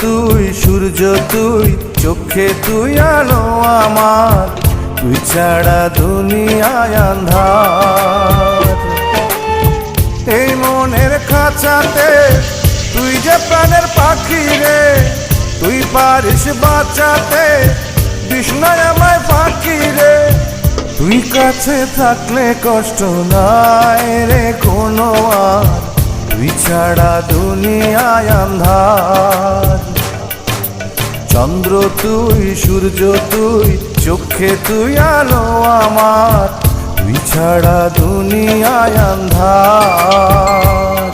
তুই, সূর্য তুই, চোখে তুই আলো আমার, তুই ছাড়া দুনিয়ায় আন্ধার। এই মনের খাঁচাতে তুই যে প্রাণের পাখি রে, তুই পারিস বাঁচাতে বিষ্ণায় আমায় ফাঁকি রে। তুই কাছে থাকলে কষ্ট নাই রে কোনো আর, তুই ছাড়া দুনিয়ায় আন্ধার। চন্দ্র তুই, সূর্য তুই, চোখে তুই আলো আমার, তুই ছাড়া দুনিয়ায় আন্ধার।